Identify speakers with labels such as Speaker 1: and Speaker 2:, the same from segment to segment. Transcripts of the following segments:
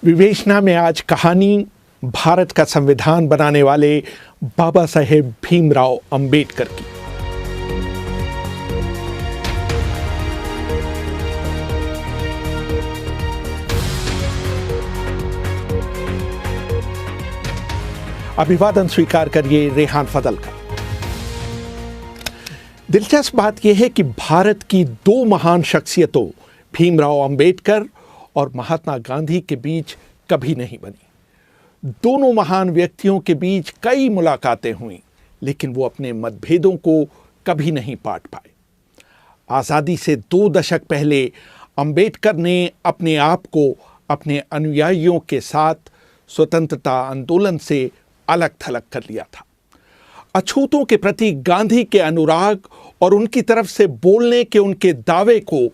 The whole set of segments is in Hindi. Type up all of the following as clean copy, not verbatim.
Speaker 1: विवेचना में आज कहानी भारत का संविधान बनाने वाले बाबा साहेब भीमराव अंबेडकर की। अभिवादन स्वीकार करिए रेहान फजल का। दिलचस्प बात यह है कि भारत की दो महान शख्सियतों भीमराव अंबेडकर और महात्मा गांधी के बीच कभी नहीं बनी। दोनों महान व्यक्तियों के बीच कई मुलाकातें हुई, लेकिन वो अपने मतभेदों को कभी नहीं पाट पाए। आज़ादी से 2 दशक पहले अंबेडकर ने अपने आप को अपने अनुयायियों के साथ स्वतंत्रता आंदोलन से अलग थलग कर लिया था। अछूतों के प्रति गांधी के अनुराग और उनकी तरफ से बोलने के उनके दावे को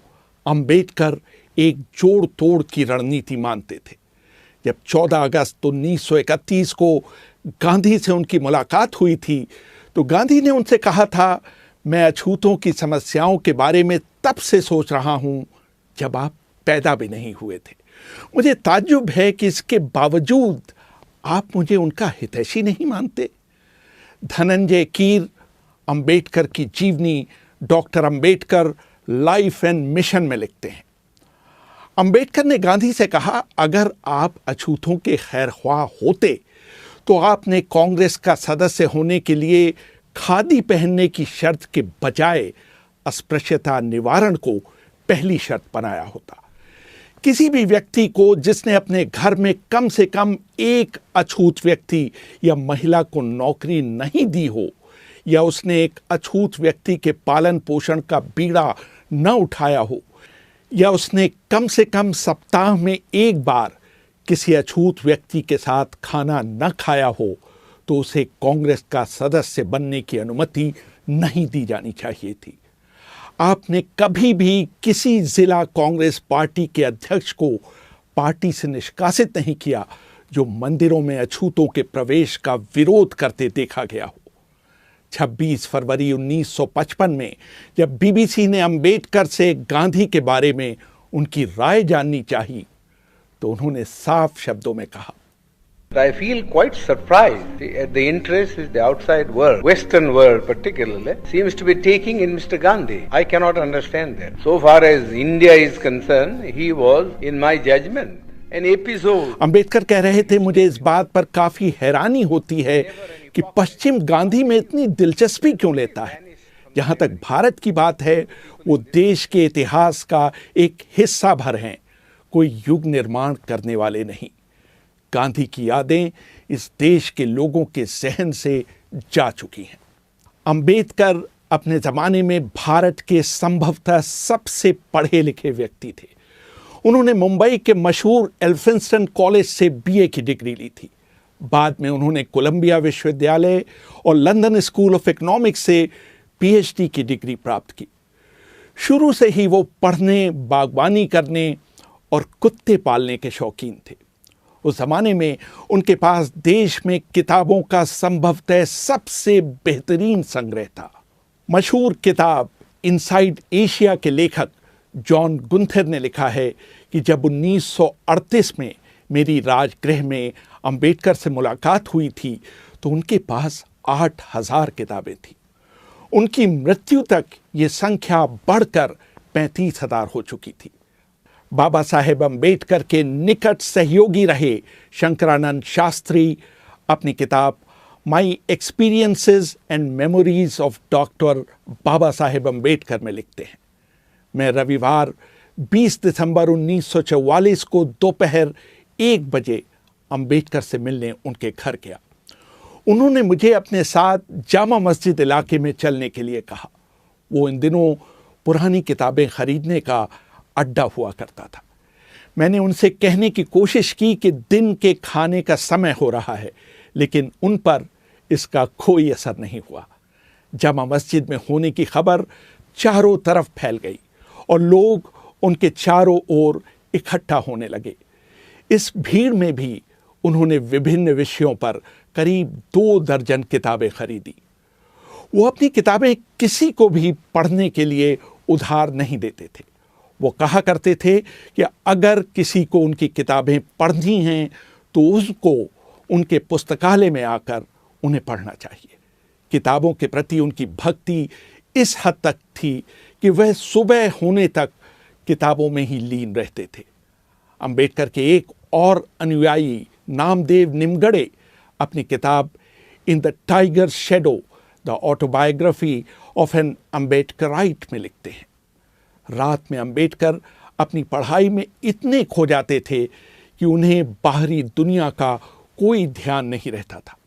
Speaker 1: अंबेडकर एक जोड़ तोड़ की रणनीति मानते थे। जब 14 अगस्त 1931 को गांधी से उनकी मुलाकात हुई थी, तो गांधी ने उनसे कहा था, मैं अछूतों की समस्याओं के बारे में तब से सोच रहा हूं जब आप पैदा भी नहीं हुए थे। मुझे ताज्जुब है कि इसके बावजूद आप मुझे उनका हितैषी नहीं मानते। धनंजय कीर अंबेडकर की जीवनी doctor Ambedkar life and mission में लिखते हैं। अंबेडकर ने गांधी से कहा, अगर आप अछूतों के खैरख्वाह होते तो आपने कांग्रेस का सदस्य होने के लिए खादी पहनने की शर्त के बजाय अस्पृश्यता निवारण को पहली शर्त बनाया होता। किसी भी व्यक्ति को जिसने अपने घर में कम से कम एक अछूत व्यक्ति या महिला को नौकरी नहीं दी हो, या उसने एक अछूत व्यक्ति के पालन पोषण का बीड़ा न उठाया हो, या उसने कम से कम सप्ताह में एक बार किसी अछूत व्यक्ति के साथ खाना न खाया हो, तो उसे कांग्रेस का सदस्य बनने की अनुमति नहीं दी जानी चाहिए थी। आपने कभी भी किसी जिला कांग्रेस पार्टी के अध्यक्ष को पार्टी से निष्कासित नहीं किया जो मंदिरों में अछूतों के प्रवेश का विरोध करते देखा गया हो। 26 फरवरी 1955 में जब बीबीसी ने अंबेडकर से गांधी के बारे में उनकी राय जाननी चाहिए, तो उन्होंने साफ शब्दों में कहा,
Speaker 2: I feel quite surprised at the interest which the outside world, Western world particularly, seems to be taking in Mr. Gandhi. I cannot understand that. So far as India is concerned, he was, in my judgment, an episode.
Speaker 1: Ambedkar कह रहे थे, मुझे इस बात पर काफी हैरानी होती है कि पश्चिम गांधी में इतनी दिलचस्पी क्यों लेता है। जहां तक भारत की बात है, वो देश के इतिहास का एक हिस्सा भर हैं, कोई युग निर्माण करने वाले नहीं। गांधी की यादें इस देश के लोगों के जहन से जा चुकी हैं। अंबेडकर अपने जमाने में भारत के संभवतः सबसे पढ़े लिखे व्यक्ति थे। उन्होंने मुंबई के मशहूर एल्फिंस्टन कॉलेज से बीए की डिग्री ली थी। बाद में उन्होंने कोलंबिया विश्वविद्यालय और लंदन स्कूल ऑफ इकोनॉमिक्स से पीएचडी की डिग्री प्राप्त की। शुरू से ही वो पढ़ने, बागवानी करने और कुत्ते पालने के शौकीन थे। उस जमाने में उनके पास देश में किताबों का संभवतः सबसे बेहतरीन संग्रह था। मशहूर किताब इनसाइड एशिया के लेखक जॉन गुंथर ने लिखा है कि जब 1938 में मेरी राजगृह में अंबेडकर से मुलाकात हुई थी, तो उनके पास 8000 किताबें थी। उनकी मृत्यु तक ये संख्या बढ़कर 35,000 हो चुकी थी। बाबा साहेब अंबेडकर के निकट सहयोगी रहे शंकरानंद शास्त्री अपनी किताब my experiences and memories of doctor Baba Saheb Ambedkar में लिखते हैं, मैं रविवार 20 दिसंबर 1944 को दोपहर 1 बजे अंबेडकर से मिलने उनके घर गया। उन्होंने मुझे अपने साथ जामा मस्जिद इलाके में चलने के लिए कहा। वो इन दिनों पुरानी किताबें खरीदने का अड्डा हुआ करता था। मैंने उनसे कहने की कोशिश की कि दिन के खाने का समय हो रहा है, लेकिन उन पर इसका कोई असर नहीं हुआ। जामा मस्जिद में होने की खबर चारों तरफ फैल गई और लोग उनके चारों ओर इकट्ठा होने लगे। इस भीड़ में भी उन्होंने विभिन्न विषयों पर करीब 2 दर्जन किताबें खरीदी। वो अपनी किताबें किसी को भी पढ़ने के लिए उधार नहीं देते थे। वो कहा करते थे कि अगर किसी को उनकी किताबें पढ़नी हैं तो उसको उनके पुस्तकालय में आकर उन्हें पढ़ना चाहिए। किताबों के प्रति उनकी भक्ति इस हद तक थी कि वह सुबह होने तक किताबों में ही लीन रहते थे। अंबेडकर के एक और अनुयायी नामदेव निमगड़े अपनी किताब in the tiger shadow the autobiography of an Ambedkarite में लिखते हैं, रात में अंबेडकर अपनी पढ़ाई में इतने खो जाते थे कि उन्हें बाहरी दुनिया का कोई ध्यान नहीं रहता था।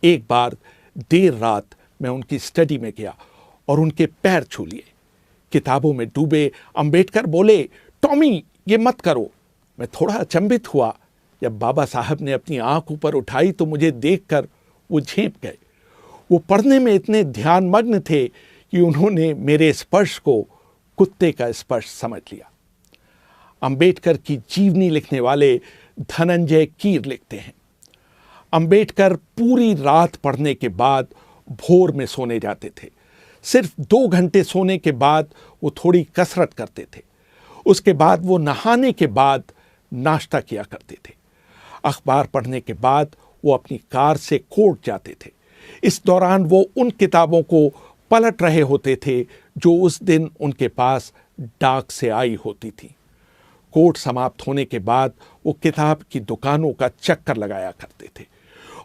Speaker 1: एक बार देर रात मैं उनकी स्टडी में गया और उनके पैर छू लिए। किताबों में डूबे अंबेडकर बोले, टॉमी ये मत करो। मैं थोड़ा अचंभित हुआ। जब बाबा साहब ने अपनी आंख ऊपर उठाई तो मुझे देखकर वो झेंप गए। वो पढ़ने में इतने ध्यानमग्न थे कि उन्होंने मेरे स्पर्श को कुत्ते का स्पर्श समझ लिया। अंबेडकर की जीवनी लिखने वाले धनंजय कीर लिखते हैं, अंबेडकर पूरी रात पढ़ने के बाद भोर में सोने जाते थे। सिर्फ 2 घंटे सोने के बाद वो थोड़ी कसरत करते थे। उसके बाद वो नहाने के बाद नाश्ता किया करते थे। अखबार पढ़ने के बाद वो अपनी कार से कोर्ट जाते थे। इस दौरान वो उन किताबों को पलट रहे होते थे जो उस दिन उनके पास डाक से आई होती थी। कोर्ट समाप्त होने के बाद वो किताब की दुकानों का चक्कर लगाया करते थे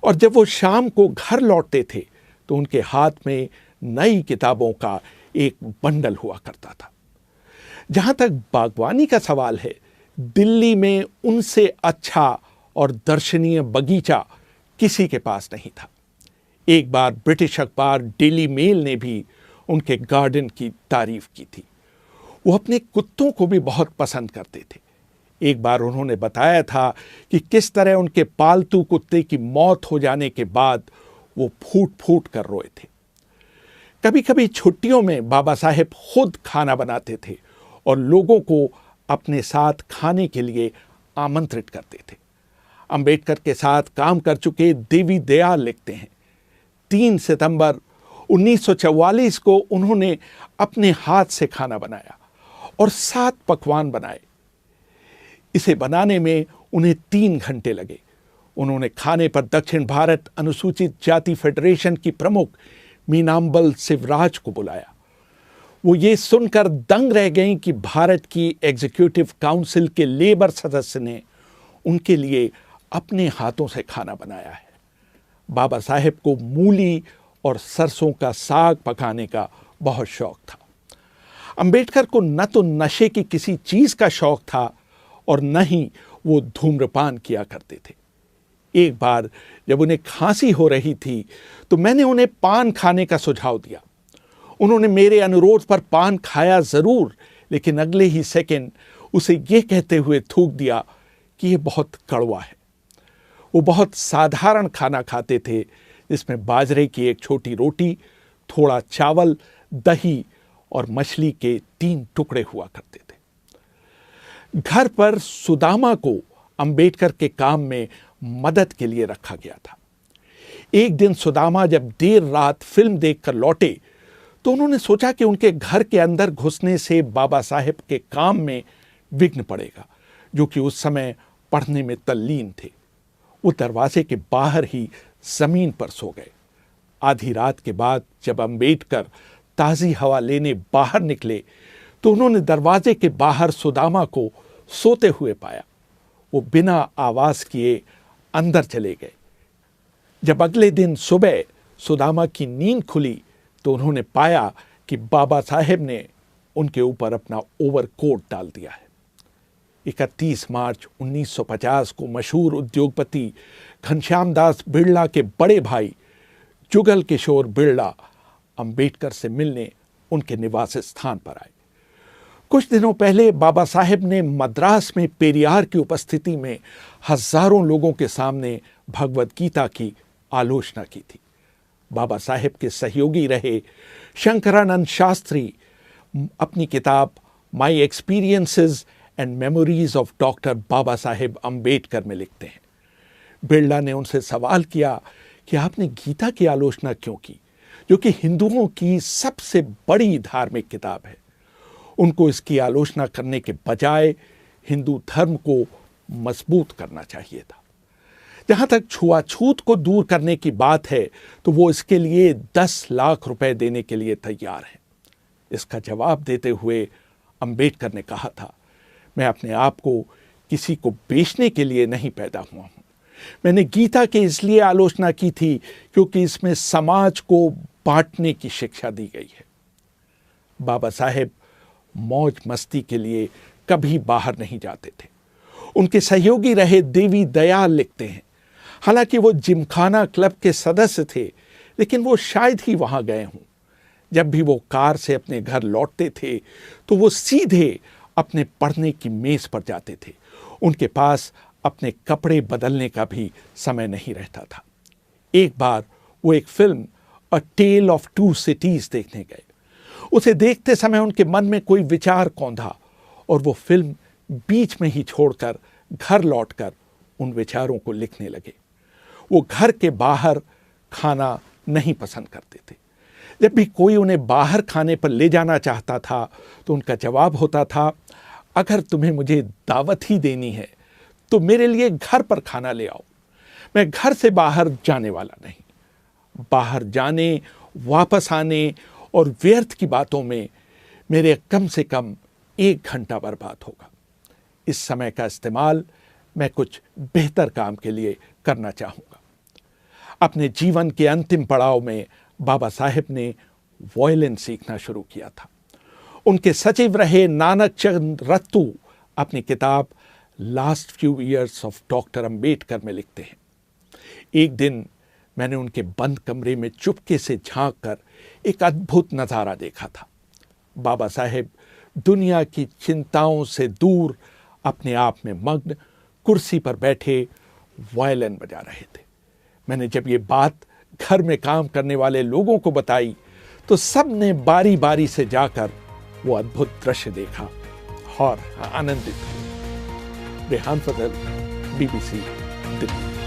Speaker 1: और जब वो शाम को घर लौटते थे तो उनके हाथ में नई किताबों का एक बंडल हुआ करता था। जहां तक बागवानी का सवाल है, दिल्ली में उनसे अच्छा और दर्शनीय बगीचा किसी के पास नहीं था। एक बार ब्रिटिश अखबार डेली मेल ने भी उनके गार्डन की तारीफ की थी। वो अपने कुत्तों को भी बहुत पसंद करते थे। एक बार उन्होंने बताया था कि किस तरह उनके पालतू कुत्ते की मौत हो जाने के बाद वो फूट फूट कर रोए थे। कभी कभी छुट्टियों में बाबा साहेब खुद खाना बनाते थे और लोगों को अपने साथ खाने के लिए आमंत्रित करते थे। अंबेडकर के साथ काम कर चुके देवी दयाल लिखते हैं, 3 सितंबर 1944 को उन्होंने अपने हाथ से खाना बनाया और 7 पकवान बनाए। इसे बनाने में उन्हें 3 घंटे लगे। उन्होंने खाने पर दक्षिण भारत अनुसूचित जाति फेडरेशन की प्रमुख मीनाम्बल शिवराज को बुलाया। वो ये सुनकर दंग रह गईं कि भारत की एग्जीक्यूटिव काउंसिल के लेबर सदस्य ने उनके लिए अपने हाथों से खाना बनाया है। बाबा साहेब को मूली और सरसों का साग पकाने का बहुत शौक था। अंबेडकर को न तो नशे की किसी चीज का शौक था और न ही वो धूम्रपान किया करते थे। एक बार जब उन्हें खांसी हो रही थी तो मैंने उन्हें पान खाने का सुझाव दिया। उन्होंने मेरे अनुरोध पर पान खाया जरूर, लेकिन अगले ही सेकंड उसे ये कहते हुए थूक दिया कि यह बहुत कड़वा है। वो बहुत साधारण खाना खाते थे जिसमें बाजरे की एक छोटी रोटी, थोड़ा चावल, दही और मछली के 3 टुकड़े हुआ करते थे। घर पर सुदामा को अंबेडकर के काम में मदद के लिए रखा गया था। एक दिन सुदामा जब देर रात फिल्म देखकर लौटे तो उन्होंने सोचा कि उनके घर के अंदर घुसने से बाबा साहेब के काम में विघ्न पड़ेगा, जो कि उस समय पढ़ने में तल्लीन थे। वो दरवाजे के बाहर ही जमीन पर सो गए। आधी रात के बाद जब अंबेडकर ताज़ी हवा लेने बाहर निकले तो उन्होंने दरवाजे के बाहर सुदामा को सोते हुए पाया। वो बिना आवाज किए अंदर चले गए। जब अगले दिन सुबह सुदामा की नींद खुली तो उन्होंने पाया कि बाबा साहेब ने उनके ऊपर अपना ओवरकोट डाल दिया है। 31 मार्च 1950 को मशहूर उद्योगपति घनश्याम दास बिड़ला के बड़े भाई जुगल किशोर बिड़ला अंबेडकर से मिलने उनके निवास स्थान पर आए। कुछ दिनों पहले बाबा साहेब ने मद्रास में पेरियार की उपस्थिति में हजारों लोगों के सामने भगवद गीता की आलोचना की थी। बाबा साहेब के सहयोगी रहे शंकरानंद शास्त्री अपनी किताब my experiences and memories of doctor Baba Saheb Ambedkar में लिखते हैं। बिड़ला ने उनसे सवाल किया कि आपने गीता की आलोचना क्यों की, जो कि हिंदुओं की सबसे बड़ी धार्मिक किताब है। उनको इसकी आलोचना करने के बजाय हिंदू धर्म को मजबूत करना चाहिए था। जहां तक छुआछूत को दूर करने की बात है तो वो इसके लिए 10 लाख रुपए देने के लिए तैयार है। इसका जवाब देते हुए अंबेडकर ने कहा था, मैं अपने आप को किसी को बेचने के लिए नहीं पैदा हुआ हूं। मैंने गीता की इसलिए आलोचना की थी क्योंकि इसमें समाज को बांटने की शिक्षा दी गई है। बाबा साहेब मौज मस्ती के लिए कभी बाहर नहीं जाते थे। उनके सहयोगी रहे देवी दयाल लिखते हैं, हालांकि वो जिमखाना क्लब के सदस्य थे, लेकिन वो शायद ही वहां गए हों। जब भी वो कार से अपने घर लौटते थे तो वो सीधे अपने पढ़ने की मेज पर जाते थे। उनके पास अपने कपड़े बदलने का भी समय नहीं रहता था। एक बार वो एक film a tale of two cities देखने गए। उसे देखते समय उनके मन में कोई विचार कौंधा और वो फिल्म बीच में ही छोड़कर घर लौटकर उन विचारों को लिखने लगे। वो घर के बाहर खाना नहीं पसंद करते थे। जब भी कोई उन्हें बाहर खाने पर ले जाना चाहता था तो उनका जवाब होता था, अगर तुम्हें मुझे दावत ही देनी है तो मेरे लिए घर पर खाना ले आओ। मैं घर से बाहर जाने वाला नहीं। बाहर जाने, वापस आने और व्यर्थ की बातों में मेरे कम से कम 1 घंटा बर्बाद होगा। इस समय का इस्तेमाल मैं कुछ बेहतर काम के लिए करना चाहूँगा। अपने जीवन के अंतिम पड़ाव में बाबा साहेब ने वायलिन सीखना शुरू किया था। उनके सचिव रहे नानक चंद रत्तू अपनी किताब last few years of doctor Ambedkar में लिखते हैं, एक दिन मैंने उनके बंद कमरे में चुपके से झांक कर एक अद्भुत नज़ारा देखा था। बाबा साहेब दुनिया की चिंताओं से दूर अपने आप में मग्न कुर्सी पर बैठे वायलिन बजा रहे थे। मैंने जब ये बात घर में काम करने वाले लोगों को बताई तो सब ने बारी बारी से जाकर वो अद्भुत दृश्य देखा और आनंदित हुए। रेहान फजल, BBC दिल्ली।